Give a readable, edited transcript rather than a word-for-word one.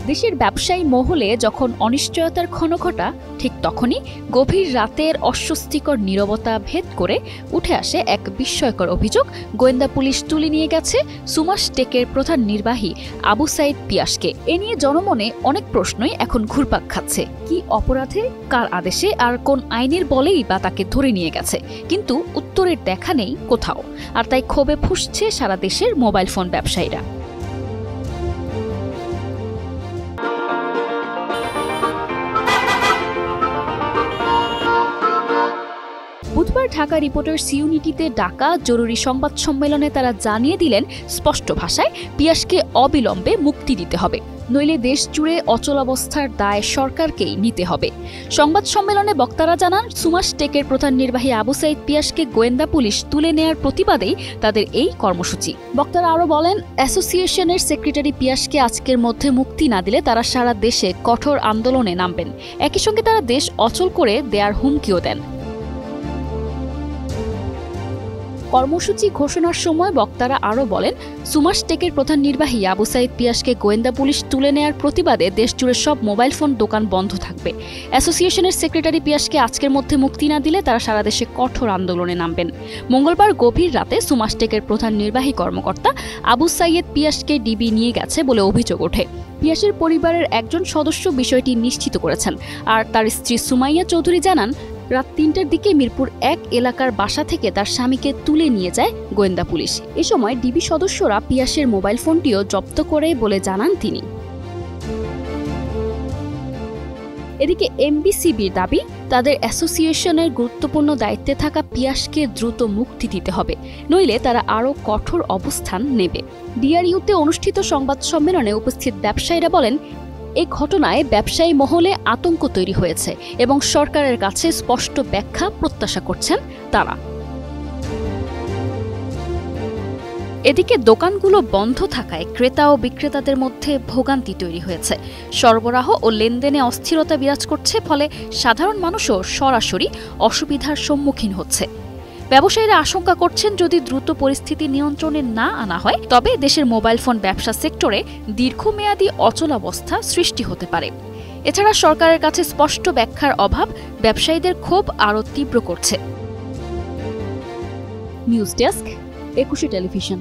দেশের ব্যবসায়ী মহলে যখন অনিশ্চয়তার ক্ষণঘটা, ঠিক তখনই গভীর রাতের অস্বস্তিকর নীরবতা ভেদ করে উঠে আসে এক বিস্ময়কর অভিযোগ। গোয়েন্দা পুলিশ তুলে নিয়ে গেছে সুমাস টেকের প্রধান নির্বাহী আবু সাইদ পিয়াসকে। এ নিয়ে জনমনে অনেক প্রশ্নই এখন ঘুরপাক খাচ্ছে। কি অপরাধে, কার আদেশে, আর কোন আইনের বলেই বা তাকে ধরে নিয়ে গেছে? কিন্তু উত্তরের দেখা নেই কোথাও। আর তাই ক্ষোভে ফুঁসছে সারা দেশের মোবাইল ফোন ব্যবসায়ীরা। বুধবার ঢাকা রিপোর্টার্স ইউনিটিতে ডাকা জরুরি সংবাদ সম্মেলনে তারা জানিয়ে দিলেন স্পষ্ট ভাষায় পিয়াসকে অবিলম্বে মুক্তি দিতে হবে, নইলে দেশ জুড়ে অচলাবস্থার দায় সরকারকেই নিতে হবে। সংবাদ সম্মেলনে বক্তারা জানান, সুমাস টেকের প্রধান নির্বাহী আবু সাইদ পিয়াসকে গোয়েন্দা পুলিশ তুলে নেয়ার প্রতিবাদেই তাদের এই কর্মসূচি। বক্তারা আরও বলেন, অ্যাসোসিয়েশনের সেক্রেটারি পিয়াসকে আজকের মধ্যে মুক্তি না দিলে তারা সারা দেশে কঠোর আন্দোলনে নামবেন। একই সঙ্গে তারা দেশ অচল করে দেয়ার হুমকিও দেন। কর্মসূচি ঘোষণার সময় বক্তারা আরও বলেন, সুমাস টেকের প্রধান নির্বাহী আবু সাইদ পিয়াসকে গোয়েন্দা পুলিশ তুলে নেয়ার প্রতিবাদে দেশজুড়ে সব মোবাইল ফোন দোকান বন্ধ থাকবে। অ্যাসোসিয়েশনের সেক্রেটারি পিয়াসকে আজকের মধ্যে মুক্তি না দিলে তারা সারা দেশে কঠোর আন্দোলনে নামবেন। মঙ্গলবার গভীর রাতে সুমাস টেকের প্রধান নির্বাহী কর্মকর্তা আবু সাইদ পিয়াসকে ডিবি নিয়ে গেছে বলে অভিযোগ ওঠে। পিয়াসের পরিবারের একজন সদস্য বিষয়টি নিশ্চিত করেছেন। আর তার স্ত্রী সুমাইয়া চৌধুরী জানান, রাত ৩টার দিকে মিরপুর ১ এলাকার বাসা থেকে তার স্বামীকে তুলে নিয়ে যায় গোয়েন্দা পুলিশ। এ সময় ডিবি সদস্যরা পিয়াসের মোবাইল ফোনটিও জব্দ করে বলে জানান তিনি। এদিকে এমবিসিবির দাবি, তাদের অ্যাসোসিয়েশনের গুরুত্বপূর্ণ দায়িত্বে থাকা পিয়াসকে দ্রুত মুক্তি দিতে হবে, নইলে তারা আরও কঠোর অবস্থান নেবে। ডিআরইউতে অনুষ্ঠিত সংবাদ সম্মেলনে উপস্থিত ব্যবসায়ীরা বলেন, এই ঘটনায় ব্যবসায়ী মহলে আতঙ্ক তৈরি হয়েছে এবং সরকারের কাছে স্পষ্ট ব্যাখ্যা প্রত্যাশা করছেন তারা। এদিকে দোকানগুলো বন্ধ থাকায় ক্রেতা ও বিক্রেতাদের মধ্যে ভোগান্তি তৈরি হয়েছে। সরবরাহ ও লেনদেনে অস্থিরতা বিরাজ করছে, ফলে সাধারণ মানুষও সরাসরি অসুবিধার সম্মুখীন হচ্ছে। ব্যবসায়ীরা আশঙ্কা করছেন, যদি দ্রুত পরিস্থিতি নিয়ন্ত্রণে না আনা হয় তবে দেশের মোবাইল ফোন ব্যবসা সেক্টরে দীর্ঘমেয়াদী অচলাবস্থা সৃষ্টি হতে পারে। এছাড়া সরকারের কাছে স্পষ্ট ব্যাখ্যার অভাব ব্যবসায়ীদের ক্ষোভ আরও তীব্র করছে। News desk, 21 television.